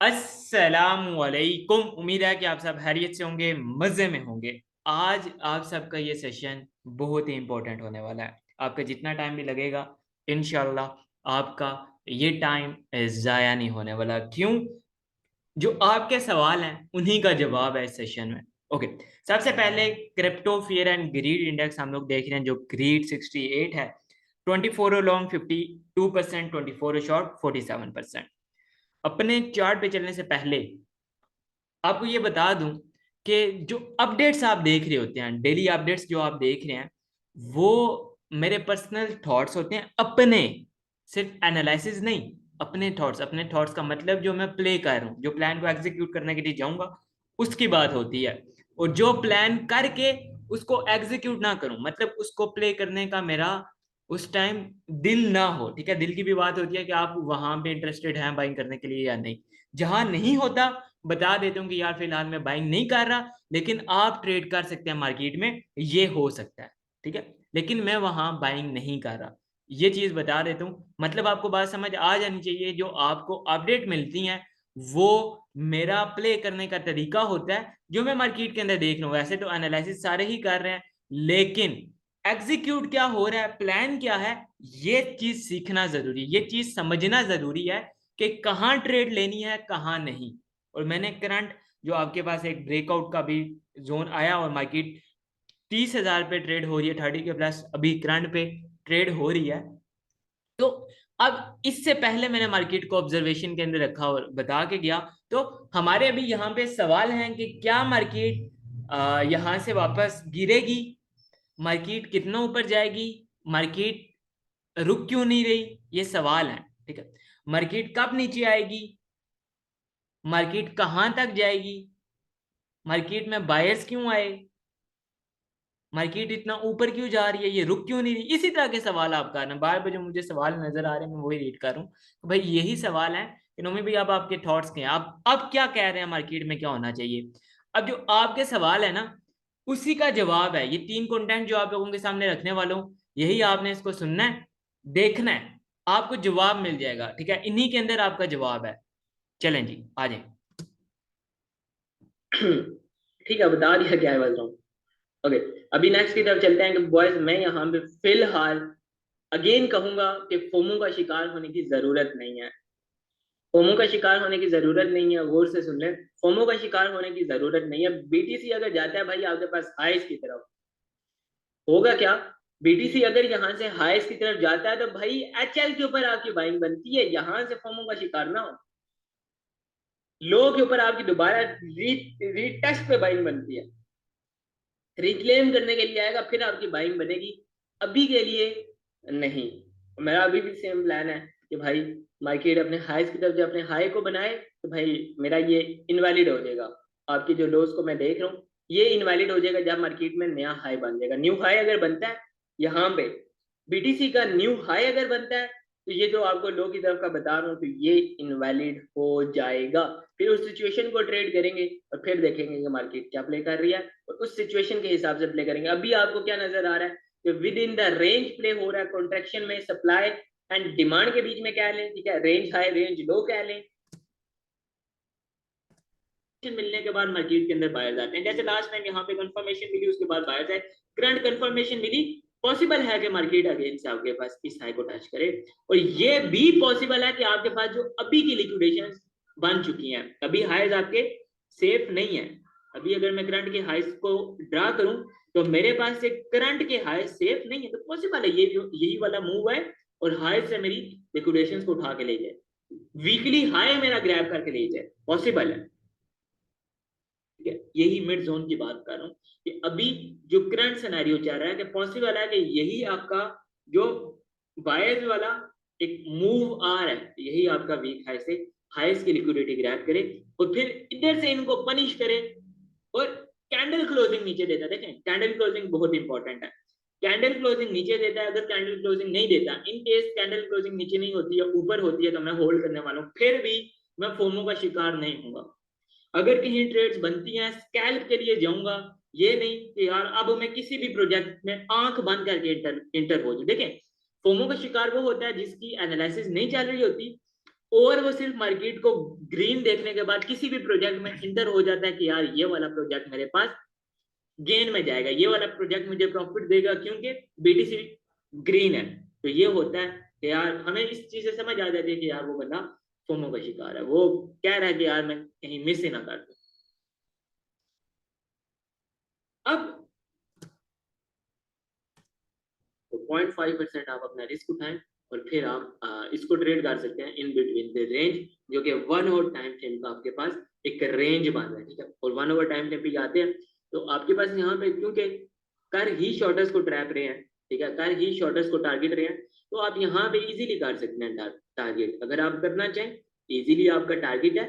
अस्सलाम वालेकुम। उम्मीद है कि आप सब खैरियत से होंगे, मज़े में होंगे। आज आप सबका ये सेशन बहुत ही इंपॉर्टेंट होने वाला है। आपका जितना टाइम भी लगेगा, इंशाल्लाह आपका ये टाइम ज़ाया नहीं होने वाला। क्यों? जो आपके सवाल हैं उन्हीं का जवाब है इस सेशन में। ओके, सबसे पहले crypto fear and greed index हम लोग देख रहे हैं, जो ग्रीड 68 है, 24 लॉन्ग 52%, 24 शॉर्ट 47%। अपने चार्ट पे चलने से पहले आपको ये बता दूं कि जो अपडेट्स आप देख रहे होते हैं, डेली अपडेट्स जो आप देख रहे हैं, वो मेरे पर्सनल थॉट्स होते हैं अपने, सिर्फ एनालिसिस नहीं। अपने थॉट्स का मतलब जो मैं प्ले कर रहा हूँ, जो प्लान को एग्जीक्यूट करने के लिए जाऊंगा, उसकी बात होती है। और जो प्लान करके उसको एग्जीक्यूट ना करूं, मतलब उसको प्ले करने का मेरा उस टाइम दिल ना हो। ठीक है, दिल की भी बात होती है कि आप वहां पे इंटरेस्टेड हैं बाइंग करने के लिए या नहीं। जहां नहीं होता, बता देता हूँ कि यार फिलहाल मैं बाइंग नहीं कर रहा, लेकिन आप ट्रेड कर सकते हैं मार्केट में, ये हो सकता है। ठीक है, लेकिन मैं वहां बाइंग नहीं कर रहा, ये चीज बता देता हूँ। मतलब आपको बात समझ आ जानी चाहिए। जो आपको अपडेट मिलती हैं वो मेरा प्ले करने का तरीका होता है, जो मैं मार्केट के अंदर देख रहा हूँ। वैसे तो एनालिसिस सारे ही कर रहे हैं, लेकिन एग्जीक्यूट क्या हो रहा है, प्लान क्या है, ये चीज सीखना जरूरी है, ये चीज समझना जरूरी है कि कहाँ ट्रेड लेनी है, कहाँ नहीं। और मैंने करंट जो आपके पास एक ब्रेकआउट का भी जोन आया और मार्केट 30,000 पे ट्रेड हो रही है, 30 के प्लस अभी करंट पे ट्रेड हो रही है। तो अब इससे पहले मैंने मार्केट को ऑब्जर्वेशन के अंदर रखा और बता के गया। तो हमारे अभी यहाँ पे सवाल हैं कि क्या मार्केट यहाँ से वापस गिरेगी, मार्केट कितना ऊपर जाएगी, मार्केट रुक क्यों नहीं रही, ये सवाल है। ठीक है, मार्केट कब नीचे आएगी, मार्केट कहां तक जाएगी, मार्केट में बायर्स क्यों आए, मार्केट इतना ऊपर क्यों जा रही है, ये रुक क्यों नहीं रही। इसी तरह के सवाल आप कर रहे हैं। बार बार जो मुझे सवाल नजर आ रहे हैं मैं वही रीड कर रहा हूँ। तो भाई यही सवाल है कि नोमी भाई अब आपके थॉट्स क्या हैं, आप अब क्या कह रहे हैं, मार्केट में क्या होना चाहिए। अब जो आपके सवाल है ना, उसी का जवाब है ये 3 कंटेंट जो आप लोगों के सामने रखने वाला हूँ। यही आपने इसको सुनना है, देखना है, आपको जवाब मिल जाएगा। ठीक है, इन्हीं के अंदर आपका जवाब है। चलें जी, आ जाए। ठीक है, बता दिया क्या है, बता रहा हूँ। ओके, अभी नेक्स्ट की तरफ चलते हैं कि बॉयज, मैं यहाँ पे फिलहाल अगेन कहूंगा कि फोमो का शिकार होने की जरूरत नहीं है। फोमो का शिकार होने की जरूरत नहीं है, गौर से सुन ले। फोमो का शिकार होने की जरूरत नहीं है। बीटीसी अगर जाता है भाई आपके पास हाइस की तरफ, होगा क्या? बीटीसी अगर यहाँ से हाइस की तरफ जाता है तो भाई एचएल के ऊपर आपकी बाइंग बनती है, यहाँ से फोमो का शिकार ना हो। लो के ऊपर आपकी दोबारा रीटेस्ट पे बाइंग बनती है, रिक्लेम करने के लिए आएगा फिर आपकी बाइंग बनेगी। अभी के लिए नहीं। मेरा अभी भी सेम प्लान है कि भाई मार्केट अपने हाई की तरफ जब अपने हाई को बनाए तो भाई मेरा ये इनवैलिड हो जाएगा। आपकी जो लोस को मैं देख रहा हूँ ये इनवैलिड हो जाएगा जब मार्केट में नया हाई बन जाएगा। न्यू हाई अगर बनता है यहाँ पे, बीटीसी का न्यू हाई अगर बनता है, तो ये जो आपको लो की तरफ का बता रहा हूँ तो ये इनवैलिड हो जाएगा। फिर उस सिचुएशन को ट्रेड करेंगे और फिर देखेंगे कि मार्केट क्या प्ले कर रही है और उस सिचुएशन के हिसाब से प्ले करेंगे। अभी आपको क्या नजर आ रहा है कि with in the range play हो रहा है, कॉन्ट्रेक्शन में सप्लाई एंड डिमांड के बीच में कह लें, ठीक है, रेंज हाई रेंज लो कह लें। मिलने के बाद मार्केट के अंदर बायर्स आते हैं, जैसे लास्ट टाइम यहाँ पे कंफर्मेशन मिली उसके बाद बायर्स आए, करंट कंफर्मेशन मिली। पॉसिबल है कि मार्केट अगेन से आपके पास इस हाई को टच करे, और ये भी पॉसिबल है कि आपके पास जो अभी की लिक्विडेशन बन चुकी हैं, अभी हाइज आपके सेफ नहीं है। अभी अगर मैं करंट के हाइज को ड्रा करूं तो मेरे पास से करंट के हाई सेफ नहीं है, तो पॉसिबल है ये जो यही वाला मूव है और हाई से मेरी लिक्विडेशन को उठा के ले जाए, वीकली हाई मेरा ग्रैब करके ले जाए, पॉसिबल है। ठीक है, यही मिड जोन की बात कर रहा हूँ कि अभी जो करंट सिनेरियो चल रहा है कि पॉसिबल है कि यही आपका जो बायर्स वाला एक मूव आ रहा है, यही आपका वीक हाई से हाईस की लिक्विडिटी ग्रैब करे और फिर इधर से इनको पनिश करे और कैंडल क्लोजिंग नीचे देता है। देखें, कैंडल क्लोजिंग बहुत इंपॉर्टेंट है। कैंडल क्लोजिंग नीचे देता है, अगर कैंडल क्लोजिंग नहीं देता, इन केस कैंडल क्लोजिंग नीचे नहीं होती है ऊपर होती है, तो मैं होल्ड करने वाला हूँ, फिर भी मैं फोमो का शिकार नहीं हूँ। अगर कहीं ट्रेड्स बनती हैं स्कैल्प के लिए जाऊंगा, ये नहीं कि यार अब मैं किसी भी प्रोजेक्ट में आंख बंद करके इंटर हो जाऊं। देखें, फोमो का शिकार वो होता है जिसकी एनालिसिस नहीं चल रही होती, और वो सिर्फ मार्केट को ग्रीन देखने के बाद किसी भी प्रोजेक्ट में इंटर हो जाता है कि यार ये वाला प्रोजेक्ट मेरे पास गेन में जाएगा, ये वाला प्रोजेक्ट मुझे प्रॉफिट देगा क्योंकि बीटीसी ग्रीन है। तो ये होता है कि यार हमें इस चीज से समझ आ जाती है कि यार वो बंदा फोमो का शिकार है, वो कह रहा है कि यार मैं कहीं मिस ही ना कर दूं। अब तो 0.5% आप अपना रिस्क उठाएं और फिर आप इसको ट्रेड कर सकते हैं इन बिटवीन द रेंज, जो कि 1 आवर टाइम फ्रेम का आपके पास एक रेंज बांधा है, ठीक है। और 1 आवर टाइम फ्रेम पे जाते हैं तो आपके पास यहाँ पे क्योंकि कर ही शॉर्टर्स को ट्रैप रहे हैं, ठीक है, कर ही शॉर्टर्स को टारगेट रहे हैं, तो आप यहाँ पे इजीली कर सकते हैं टारगेट अगर आप करना चाहें। इजीली आपका टारगेट है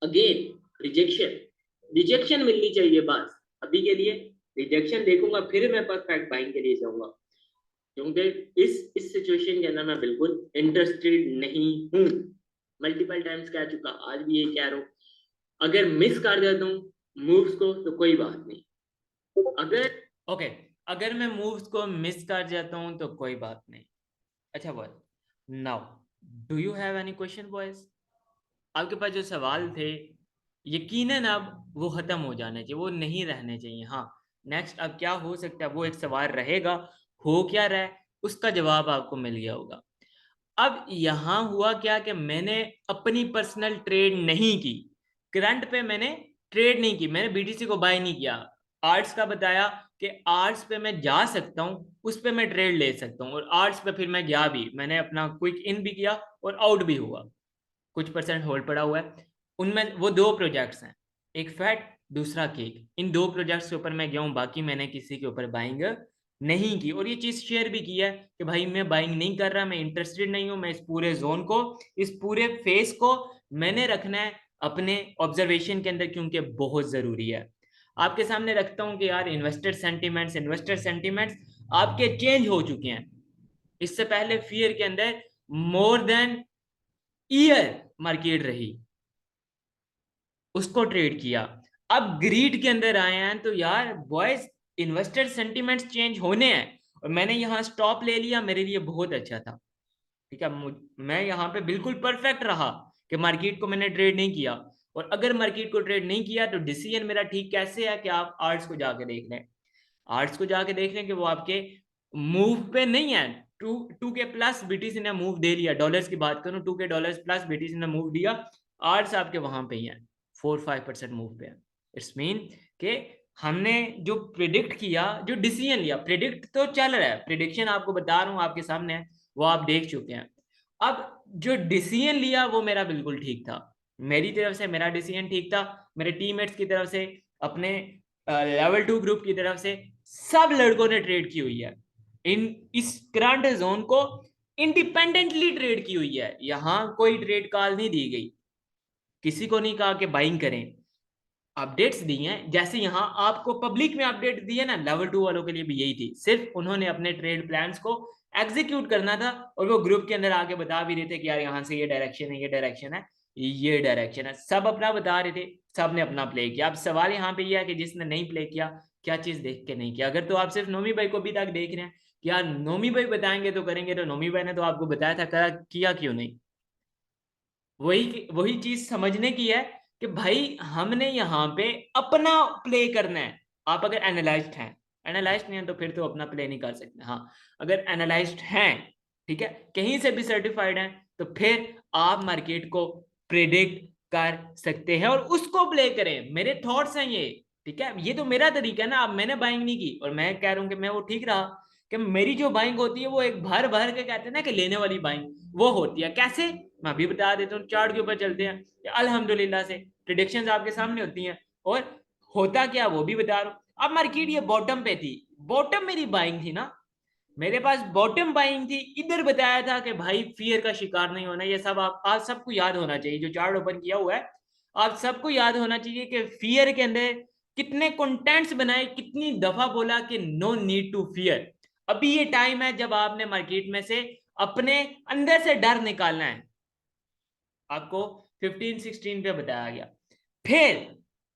अगेन रिजेक्शन, रिजेक्शन मिलनी चाहिए बस अभी के लिए। रिजेक्शन देखूंगा फिर मैं परफेक्ट बाइंग के लिए जाऊंगा, क्योंकि इस सिचुएशन के अंदर मैं बिल्कुल इंटरेस्टेड नहीं हूं। मल्टीपल टाइम्स कह चुका, आज भी यही कह रहा हूं। अगर मिस कर देता हूं मूव्स को तो कोई बात नहीं, अगर ओके, अगर मैं मूव्स को मिस कर जाता हूँ तो कोई बात नहीं। अच्छा boy, now do you have any question boys? आपके पास जो सवाल थे यकीनन अब वो खत्म हो जाने चाहिए, वो नहीं रहने चाहिए। हाँ, नेक्स्ट अब क्या हो सकता है वो एक सवाल रहेगा, हो क्या रहा है उसका जवाब आपको मिल गया होगा। अब यहां हुआ क्या कि मैंने अपनी पर्सनल ट्रेड नहीं की, करंट पे मैंने ट्रेड नहीं की, मैंने बीटीसी को बाय नहीं किया। आर्ट्स का बताया कि आर्ट्स पे मैं जा सकता हूं, उस पे मैं ट्रेड ले सकता हूं, और आर्ट्स पे फिर मैं गया भी, मैंने अपना क्विक इन भी किया और आउट भी हुआ, कुछ परसेंट होल्ड पड़ा हुआ है। उनमें वो दो प्रोजेक्ट्स हैं, एक फैट दूसरा केक, इन दो प्रोजेक्ट्स के ऊपर मैं गया हूँ, बाकी मैंने किसी के ऊपर बाइंग नहीं की। और ये चीज शेयर भी की है कि भाई मैं बाइंग नहीं कर रहा, मैं इंटरेस्टेड नहीं हूं, मैं इस पूरे जोन को, इस पूरे फेस को मैंने रखना है अपने ऑब्जर्वेशन के अंदर, क्योंकि बहुत जरूरी है। आपके सामने रखता हूं कि यार इन्वेस्टर सेंटिमेंट्स आपके चेंज हो चुके हैं। इससे पहले फियर के अंदर मोर देन ईयर मार्केट रही, उसको ट्रेड किया। अब ग्रीड के अंदर आए हैं तो यार बॉयज इन्वेस्टर सेंटिमेंट्स चेंज होने हैं, और मैंने यहाँ स्टॉप ले लिया, मेरे लिए बहुत अच्छा था, ठीक है। मैं यहाँ पे बिल्कुल परफेक्ट रहा कि मार्केट को मैंने ट्रेड नहीं किया। और अगर मार्केट को ट्रेड नहीं किया तो डिसीजन मेरा ठीक कैसे है कि आप आर्ट्स को जाके देख लें, आर्ट्स को जाके देख लें कि वो आपके मूव पे नहीं है। टू के प्लस बीटीसी ने मूव दे लिया, डॉलर्स की बात करूं, 2 के डॉलर्स प्लस बीटीसी ने मूव दिया, आर्ट्स आपके वहां पे ही है 4-5% मूव पे है। इट्स मीन कि हमने जो प्रिडिक्ट किया, जो डिसीजन लिया, प्रिडिक्ट तो चल रहा है, प्रिडिक्शन आपको बता रहा हूं आपके सामने है, वो आप देख चुके हैं। अब जो डिसीजन लिया वो मेरा बिल्कुल ठीक था, मेरी तरफ से मेरा डिसीजन ठीक था, मेरे टीममेट्स की तरफ से, अपने लेवल 2 ग्रुप की तरफ से, सब लड़कों ने ट्रेड की हुई है इन इस करंट जोन को, इंडिपेंडेंटली ट्रेड की हुई है। यहां कोई ट्रेड कॉल नहीं दी गई, किसी को नहीं कहा कि बाइंग करें। अपडेट्स दी हैं जैसे यहाँ आपको पब्लिक में अपडेट दी है ना, लेवल 2 वालों के लिए भी यही थी, सिर्फ उन्होंने अपने ट्रेड प्लान्स को एग्जीक्यूट करना था, और वो ग्रुप के अंदर आके बता भी रहे थे कि यार यहाँ से ये डायरेक्शन है, ये डायरेक्शन है, ये डायरेक्शन है, सब अपना बता रहे थे, सब ने अपना प्ले किया। अब सवाल यहाँ पे ये है कि जिसने नहीं प्ले किया क्या चीज देख के नहीं किया। अगर तो आप सिर्फ नोमी भाई को अभी तक देख रहे हैं कि यार नोमी भाई बताएंगे तो करेंगे, तो नोमी भाई ने तो आपको बताया था, करा किया क्यों नहीं? वही वही चीज समझने की है कि भाई हमने यहाँ पे अपना प्ले करना है। आप अगर एनालाइज्ड हैं, एनालाइज्ड नहीं है तो फिर तो अपना प्ले नहीं कर सकते। हाँ, अगर एनालाइज्ड हैं, ठीक है, कहीं से भी सर्टिफाइड हैं, तो फिर आप मार्केट को प्रिडिक्ट कर सकते हैं और उसको प्ले करें। मेरे थॉट्स हैं ये, ठीक है, ये तो मेरा तरीका है ना। अब मैंने बाइंग नहीं की और मैं कह रहा हूं कि मैं वो ठीक रहा, कि मेरी जो बाइंग होती है वो एक भर भर के कहते हैं ना कि लेने वाली बाइंग, वो होती है। कैसे, मैं अभी बता देता हूँ, चार्ट के ऊपर चलते हैं, अल्हम्दुलिल्लाह से प्रिडिक्शंस आपके सामने होती हैं, और होता क्या वो भी बता रहा हूँ। अब मार्केट ये बॉटम पे थी, बॉटम मेरी बाइंग थी ना, मेरे पास बॉटम बाइंग थी, इधर बताया था कि भाई फियर का शिकार नहीं होना। ये सब आप सबको याद होना चाहिए, जो चार्ट ओपन किया हुआ है आप सबको याद होना चाहिए कि फियर के अंदर कितने कंटेंट्स बनाए, कितनी दफा बोला कि नो नीड टू फियर। अभी ये टाइम है जब आपने मार्केट में से अपने अंदर से डर निकालना है, आपको 15-16 पे बताया गया। फिर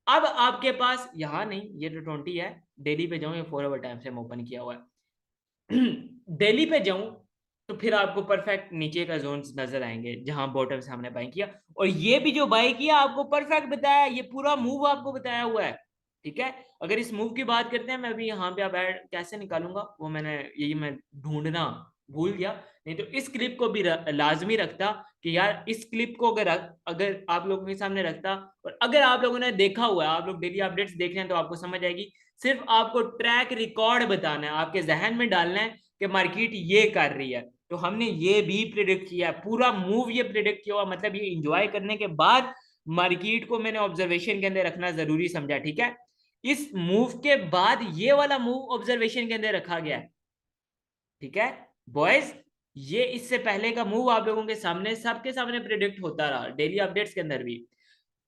अब आपके पास यहां नहीं, ये तो 20 है, डेली पे जाऊं, ये 4 आवर टाइम से ओपन किया हुआ है डेली पे जाऊं तो फिर आपको परफेक्ट नीचे का जोन नजर आएंगे जहां बॉटम से हमने बाई किया, और ये भी जो बाई किया आपको परफेक्ट बताया, ये पूरा मूव आपको बताया हुआ है, ठीक है। अगर इस मूव की बात करते हैं, मैं अभी यहाँ पे अब ऐड कैसे निकालूंगा वो मैंने यही मैं ढूंढना भूल गया, नहीं तो इस क्लिप को भी लाजमी रखता कि यार इस क्लिप को अगर अगर आप लोगों के सामने रखता, और अगर आप लोगों ने देखा हुआ है, आप लोग डेली अपडेट्स देख रहे हैं तो आपको समझ आएगी। सिर्फ आपको ट्रैक रिकॉर्ड बताना है, आपके जहन में डालना है कि मार्केट ये कर रही है, तो हमने ये भी प्रिडिक्ट किया है, पूरा मूव ये प्रिडिक्ट किया हुआ, मतलब ये इंजॉय करने के बाद मार्केट को मैंने ऑब्जर्वेशन के अंदर रखना जरूरी समझा, ठीक है। इस मूव के बाद ये वाला मूव ऑब्जर्वेशन के अंदर रखा गया है, ठीक है बॉयज। ये इससे पहले का मूव आप लोगों के सामने सबके सामने प्रिडिक्ट होता रहा डेली अपडेट्स के अंदर भी।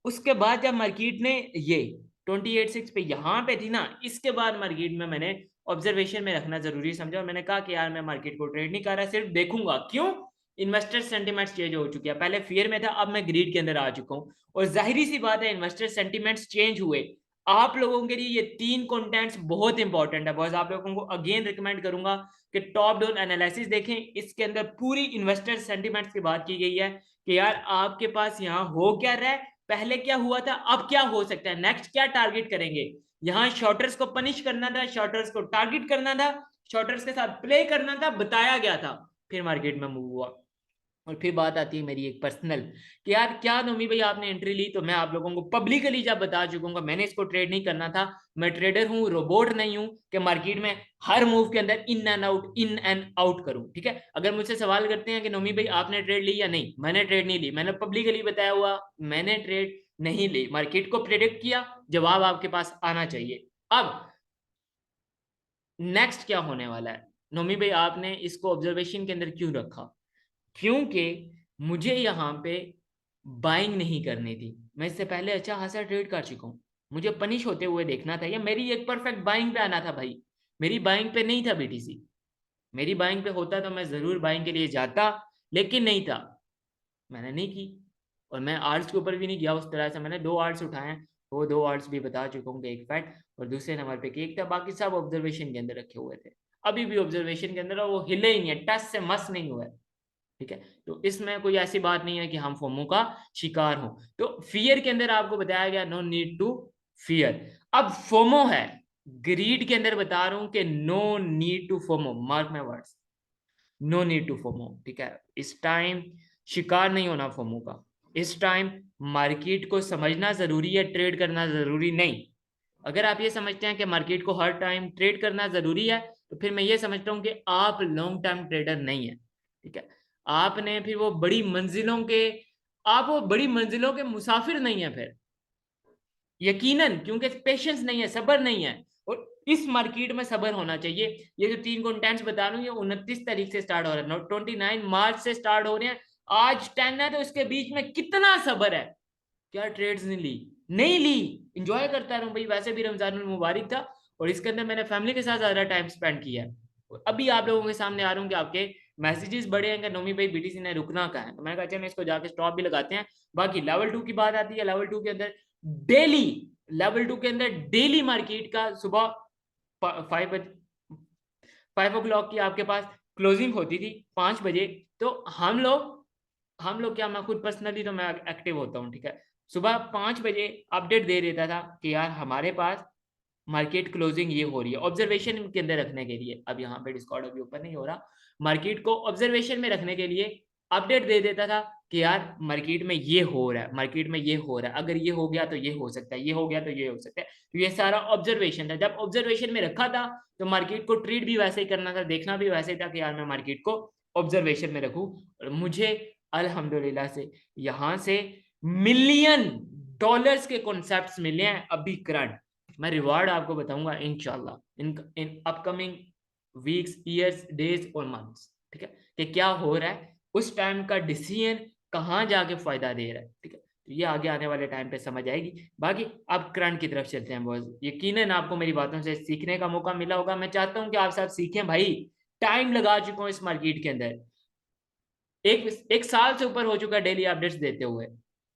उसके बाद जब मार्केट ने ये 28.6 पे यहाँ पे थी ना, इसके बाद मार्केट में मैंने ऑब्जर्वेशन में रखना जरूरी समझा, और मैंने कहा कि यार मैं मार्केट को ट्रेड नहीं कर रहा, सिर्फ देखूंगा। क्यों? इन्वेस्टर सेंटिमेंट्स चेंज हो चुकी है, पहले फियर में था, अब मैं ग्रीड के अंदर आ चुका हूं, और जाहिर सी बात है इन्वेस्टर सेंटिमेंट्स चेंज हुए। आप लोगों के लिए ये 3 कंटेंट्स बहुत इंपॉर्टेंट है बॉयज, आप लोगों को अगेन रिकमेंड करूंगा कि टॉप डाउन एनालिसिस देखें, इसके अंदर पूरी इन्वेस्टर सेंटिमेंट्स की बात की गई है कि यार आपके पास यहाँ हो क्या रहा है, पहले क्या हुआ था, अब क्या हो सकता है, नेक्स्ट क्या टारगेट करेंगे। यहां शॉर्टर्स को पनिश करना था, शॉर्टर्स को टारगेट करना था, शॉर्टर्स के साथ प्ले करना था, बताया गया था, फिर मार्केट में मूव हुआ। और फिर बात आती है मेरी एक पर्सनल कि यार क्या नोमी भाई आपने एंट्री ली, तो मैं आप लोगों को पब्लिकली जब बता चुका हूं, मैंने इसको ट्रेड नहीं करना था, मैं ट्रेडर हूं, रोबोट नहीं हूं कि मार्केट में हर मूव के अंदर इन एंड आउट करूं, ठीक है। अगर मुझसे सवाल करते हैं कि नोमी भाई आपने ट्रेड ली या नहीं, मैंने ट्रेड नहीं ली, मैंने पब्लिकली बताया हुआ मैंने ट्रेड नहीं ली, मार्केट को प्रेडिक्ट किया, जवाब आपके पास आना चाहिए। अब नेक्स्ट क्या होने वाला है, नोमी भाई आपने इसको ऑब्जर्वेशन के अंदर क्यों रखा, क्योंकि मुझे यहाँ पे बाइंग नहीं करनी थी, मैं इससे पहले अच्छा खासा ट्रेड कर चुका हूँ, मुझे पनिश होते हुए देखना था, या मेरी एक परफेक्ट बाइंग पे आना था भाई। मेरी बाइंग पे नहीं था बीटीसी, मेरी बाइंग पे होता तो मैं जरूर बाइंग के लिए जाता, लेकिन नहीं था, मैंने नहीं की। और मैं आर्ट्स के ऊपर भी नहीं गया उस तरह से, मैंने 2 आर्ट्स उठाए हैं, वो 2 आर्ट्स भी बता चुका हूँ कि एक फैट और दूसरे नंबर पे केक था, बाकी सब ऑब्जर्वेशन के अंदर रखे हुए थे, अभी भी ऑब्जर्वेशन के अंदर, वो हिले ही नहीं है, टच से मस नहीं हुआ है, ठीक है। तो इसमें कोई ऐसी बात नहीं है कि हम फोमो का शिकार हो, तो फियर के अंदर आपको बताया गया नो नीड टू फियर। अब फोमो है, ग्रीड के अंदर बता रहा हूं कि no need to FOMO, mark my words, no need to FOMO, ठीक है। इस टाइम शिकार नहीं होना फोमो का, इस टाइम मार्केट को समझना जरूरी है, ट्रेड करना जरूरी नहीं। अगर आप ये समझते हैं कि मार्केट को हर टाइम ट्रेड करना जरूरी है, तो फिर मैं ये समझता हूं कि आप लॉन्ग टर्म ट्रेडर नहीं है, ठीक है। आपने फिर वो बड़ी मंजिलों के, आप वो बड़ी मंजिलों के मुसाफिर नहीं है फिर, यकीनन, क्योंकि पेशेंस नहीं है, सब्र नहीं है, और इस मार्केट में सब्र होना चाहिए। ये जो 3 कंटेंट्स बता रहा हूँ, ये 29 तारीख से स्टार्ट हो रहा है, 29 मार्च से स्टार्ट हो रहे हैं, आज 10 है, तो इसके बीच में कितना सब्र है, क्या ट्रेड्स नहीं ली, नहीं ली, इंजॉय करता रहूं भाई, वैसे भी रमजान मुबारक था, और इसके अंदर मैंने फैमिली के साथ ज्यादा टाइम स्पेंड किया है। और अभी आप लोगों के सामने आ रहा हूँ कि आपके मैसेजेस बड़े हैं कि नोमी भाई बीटीसी ने रुकना कहाँ है, तो मैंने कहा चलो इसको जाके स्टॉप भी लगाते हैं। बाकी लेवल 2 की बात आती है, लेवल 2 के अंदर डेली, लेवल 2 के अंदर डेली मार्केट का सुबह 5 o'clock की आपके पास क्लोजिंग होती थी, 5 बजे, तो हम लोग क्या, मैं खुद पर्सनली तो मैं एक्टिव होता हूँ, ठीक है। सुबह 5 बजे अपडेट दे देता था कि यार हमारे पास मार्केट क्लोजिंग ये हो रही है, ऑब्जर्वेशन के अंदर रखने के लिए। अब यहाँ पे डिस्कॉर्ड अभी ओपन नहीं हो रहा, मार्केट को ऑब्जर्वेशन में रखने के लिए अपडेट दे देता था कि यार मार्केट में ये हो रहा है, मार्केट में ये हो रहा है, अगर ये हो गया तो ये हो सकता है, ये हो गया तो ये हो सकता है, तो ये सारा ऑब्जर्वेशन था। जब ऑब्जर्वेशन में रखा था तो मार्केट को ट्रीट भी वैसे ही करना था, देखना भी वैसे ही था कि यार मैं मार्केट को ऑब्जर्वेशन में रखूं, और मुझे अल्हम्दुलिल्लाह से यहाँ से मिलियन डॉलर्स के कॉन्सेप्ट्स मिले हैं अभी करंट। मैं रिवार्ड आपको बताऊंगा इंशाल्लाह in upcoming weeks, years, days और मंथ्स, ठीक है, कि क्या हो रहा है, उस टाइम का डिसीजन कहाँ जाके फायदा दे रहा है, ठीक है। तो ये आगे आने वाले टाइम पे समझ आएगी। बाकी अब करंट की तरफ चलते हैं बॉयज, यकीनन आपको मेरी बातों से सीखने का मौका मिला होगा, मैं चाहता हूँ कि आप सब सीखें भाई, टाइम लगा चुका हूँ इस मार्केट के अंदर, एक साल से ऊपर हो चुका है डेली अपडेट्स देते हुए।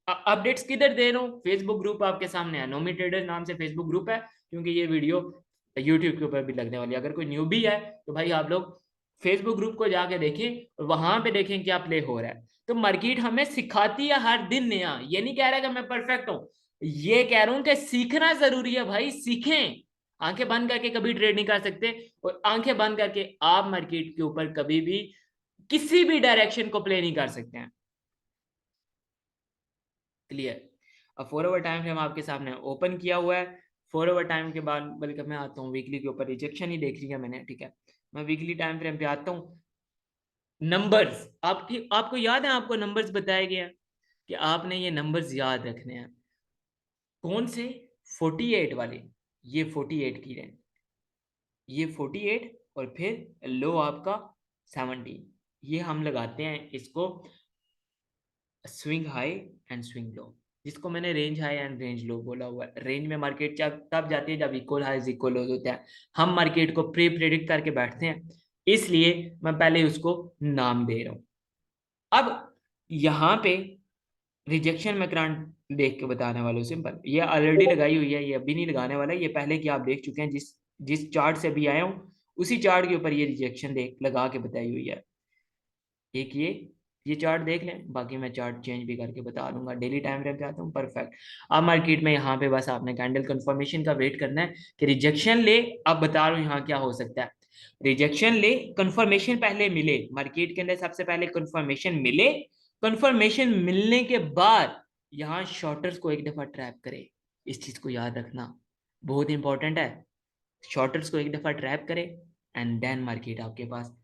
अपडेट्स किधर दे रहा हूँ, फेसबुक ग्रुप आपके सामने है, नोमी ट्रेडर नाम से फेसबुक ग्रुप है, क्योंकि ये वीडियो यूट्यूब के ऊपर भी लगने वाली है। अगर कोई न्यूबी है तो भाई आप लोग फेसबुक ग्रुप को जाके देखें और वहां पे देखें क्या प्ले हो रहा है। तो मार्केट हमें सिखाती है हर दिन नया। ये नहीं कह रहा कि मैं परफेक्ट हूं, ये कह रहा हूं कि सीखना जरूरी है भाई, सीखें। आंखें बंद करके कभी ट्रेड नहीं कर सकते, और आंखें बंद करके आप मार्केट के ऊपर कभी भी किसी भी डायरेक्शन को प्ले नहीं कर सकते हैं। क्लियर। अब 4 आवर टाइम फ्रेम आपके सामने ओपन किया हुआ है। 4 आवर टाइम के बाद बल्कि मैं आता हूँ वीकली के ऊपर, रिजेक्शन ही देख लिया मैंने, ठीक है। मैं वीकली टाइम फ्रेम पे आता हूँ। नंबर्स आपको याद है, आपको नंबर्स बताया गया है कि आपने ये नंबर्स याद रखने हैं। कौन से? 48 वाले। ये 48 की रेंज, ये 48, और फिर लो आपका 17। ये हम लगाते हैं इसको swing high and swing low, जिसको मैंने रेंज हाई एंड रेंज लो बोला हुआ है। रेंज में मार्केट तब जाती है जब इक्वल हाईज इक्वल लोज होता है। हम मार्केट को प्री प्रिडिक्ट करके बैठते हैं, इसलिए मैं पहले उसको नाम दे रहा हूं। अब यहाँ पे रिजेक्शन में करंट देख के बताने वाला हूँ, सिंपल। ये ऑलरेडी लगाई हुई है, ये अभी नहीं लगाने वाला, ये पहले की आप देख चुके हैं। जिस जिस चार्ट से अभी आया हूँ उसी चार्ट के ऊपर ये रिजेक्शन देख लगा के बताई हुई है। एक ये चार्ट देख लें, बाकी मैं चार्ट चेंज भी करके बता दूंगा। डेली टाइम फ्रेम पे आता हूँ, परफेक्ट। अब मार्केट में यहाँ पे बस आपने कैंडल कंफर्मेशन का वेट करना है कि रिजेक्शन ले। अब बता रहा हूँ यहाँ क्या हो सकता है। रिजेक्शन ले, कंफर्मेशन पहले मिले मार्केट के अंदर, सबसे पहले कंफर्मेशन मिले। कंफर्मेशन मिलने के बाद यहाँ शॉर्टर्स को एक दफा ट्रैप करे। इस चीज को याद रखना, बहुत इंपॉर्टेंट है। शॉर्टर्स को एक दफा ट्रैप करे, एंड देन मार्केट आपके पास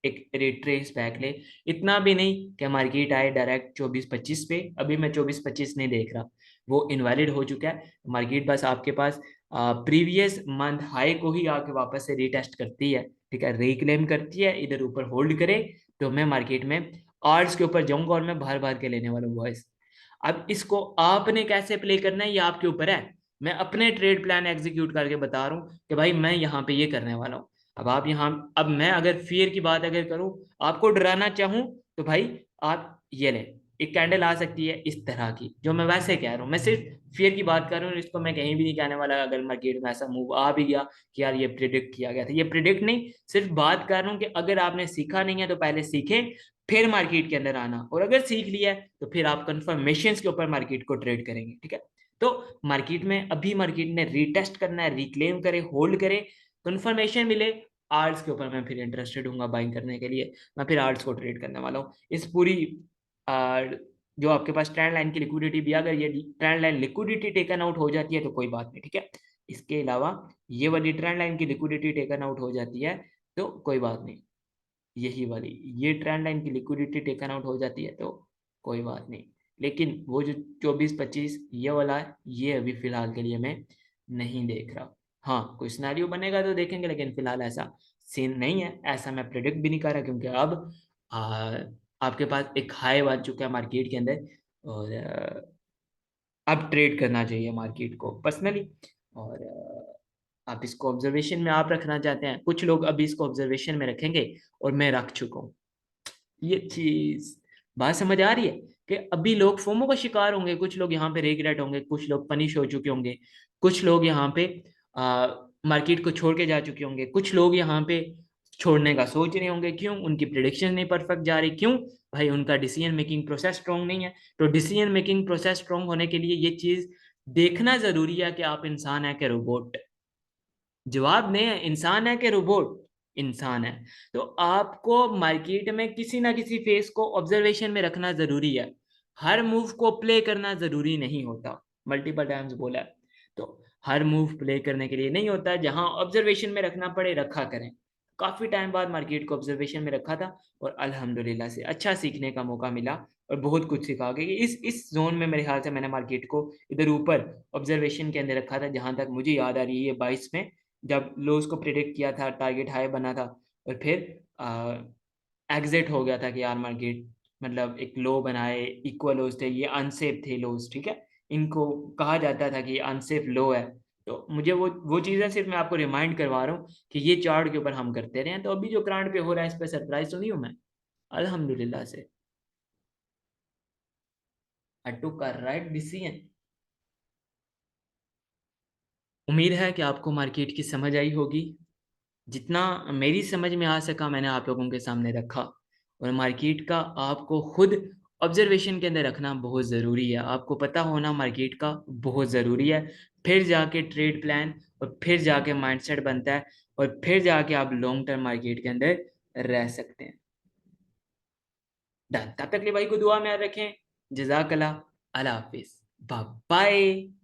एक रिट्रेस बैक ले। इतना भी नहीं कि मार्केट आए डायरेक्ट 24-25 पे, अभी मैं 24-25 नहीं देख रहा, वो इनवैलिड हो चुका है। मार्केट बस आपके पास प्रीवियस मंथ हाई को ही आके वापस से रीटेस्ट करती है, ठीक है, रिक्लेम करती है, इधर ऊपर होल्ड करे तो मैं मार्केट में आर्ट्स के ऊपर जाऊंगा और मैं बाहर बाहर के लेने वाला हूँ बॉयस। अब इसको आपने कैसे प्ले करना है ये आपके ऊपर है। मैं अपने ट्रेड प्लान एग्जीक्यूट करके बता रहा हूँ कि भाई मैं यहाँ पे ये करने वाला हूँ। अब आप यहाँ, अब मैं अगर फियर की बात अगर करूं, आपको डराना चाहूं, तो भाई आप ये ले, एक कैंडल आ सकती है इस तरह की, जो मैं वैसे कह रहा हूं, मैं सिर्फ फियर की बात कर रहा हूँ। इसको मैं कहीं भी नहीं कहने वाला अगर मार्केट में ऐसा मूव आ भी गया कि यार ये प्रिडिक्ट किया गया था। ये प्रिडिक्ट नहीं, सिर्फ बात कर रहा हूँ कि अगर आपने सीखा नहीं है तो पहले सीखें, फिर मार्केट के अंदर आना, और अगर सीख लिया है तो फिर आप कंफर्मेशन के ऊपर मार्केट को ट्रेड करेंगे, ठीक है। तो मार्केट में अभी मार्केट ने रीटेस्ट करना है, रिक्लेम करे, होल्ड करे, कंफर्मेशन मिले, आर्ट्स के ऊपर मैं फिर इंटरेस्टेड हूँ बाइंग करने के लिए। मैं फिर आर्ट्स को ट्रेड करने वाला हूँ। इस पूरी आ, जो आपके पास ट्रेंड लाइन की लिक्विडिटी भी, अगर ये trend line liquidity taken out हो जाती है तो कोई बात नहीं, ठीक है। इसके अलावा ये वाली ट्रेंड लाइन की लिक्विडिटी टेकन आउट हो जाती है तो कोई बात नहीं। यही वाली ये ट्रेंड लाइन की लिक्विडिटी टेकन आउट हो जाती है तो कोई बात नहीं। लेकिन वो जो 24-25 ये वाला है, ये अभी फिलहाल के लिए मैं नहीं देख रहा। हाँ, कोई सिनेरियो बनेगा तो देखेंगे, लेकिन फिलहाल ऐसा सीन नहीं है, ऐसा मैं प्रिडिक्ट भी नहीं कर रहा, क्योंकि अब आ, आपके पास एक हाई बन चुका है मार्केट के अंदर, और अब ट्रेड करना चाहिए मार्केट को पर्सनली। और आप इसको ऑब्जर्वेशन में आप रखना चाहते हैं, कुछ लोग अभी इसको ऑब्जर्वेशन में रखेंगे, और मैं रख चुका हूँ ये चीज। बात समझ आ रही है कि अभी लोग फोमो का शिकार होंगे, कुछ लोग यहाँ पे रिग्रेट होंगे, कुछ लोग पनिश हो चुके होंगे, कुछ लोग यहाँ पे मार्केट को छोड़ के जा चुके होंगे, कुछ लोग यहाँ पे छोड़ने का सोच रहे होंगे। क्यों? उनकी प्रिडिक्शन नहीं परफेक्ट जा रही। क्यों? भाई उनका डिसीजन मेकिंग प्रोसेस स्ट्रॉन्ग नहीं है। तो डिसीजन मेकिंग प्रोसेस स्ट्रॉन्ग होने के लिए ये चीज देखना जरूरी है कि आप इंसान है कि रोबोट। जवाब नहीं है, इंसान है कि रोबोट? इंसान है। तो आपको मार्केट में किसी ना किसी फेस को ऑब्जर्वेशन में रखना जरूरी है। हर मूव को प्ले करना जरूरी नहीं होता, मल्टीपल टाइम्स बोला है। तो हर मूव प्ले करने के लिए नहीं होता, जहां ऑब्जर्वेशन में रखना पड़े रखा करें। काफी टाइम बाद मार्केट को ऑब्जर्वेशन में रखा था, और अल्हम्दुलिल्लाह से अच्छा सीखने का मौका मिला, और बहुत कुछ सीखा कि इस जोन में मेरे ख्याल से मैंने मार्केट को इधर ऊपर ऑब्जर्वेशन के अंदर रखा था, जहां तक मुझे याद आ रही है 22 में, जब लोज को प्रिडिक्ट किया था, टारगेट हाई बना था, और फिर एग्जिट हो गया था कि यार मार्केट मतलब एक लो बनाए, इक्वल लोज थे, ये अनसेफ थे लोज, ठीक है। इनको कहा जाता था कि ये अनसेफ लो है। तो मुझे वो चीज़ें सिर्फ मैं आपको रिमाइंड करवा रहा हूँ कि ये चार्ट के ऊपर हम करते रहे हैं। तो अभी जो करंट पे हो रहा है इस पर सरप्राइज तो नहीं हूँ मैं, अल्हम्दुलिल्लाह से। आई टुक अ राइट डिसीजन। उम्मीद है कि आपको मार्केट की समझ आई होगी। जितना मेरी समझ में आ सका मैंने आप लोगों के सामने रखा। और मार्केट का आपको खुद ऑब्जर्वेशन के अंदर रखना बहुत ज़रूरी है, आपको पता होना मार्केट का बहुत ज़रूरी है। फिर जाके ट्रेड प्लान और फिर जाके माइंडसेट बनता है, और फिर जाके आप लॉन्ग टर्म मार्केट के अंदर रह सकते हैं। डन, तब तक के लिए भाई को दुआ में याद रखें। जज़ाकल्लाह, अल्लाह हाफिज़, बाय बाय।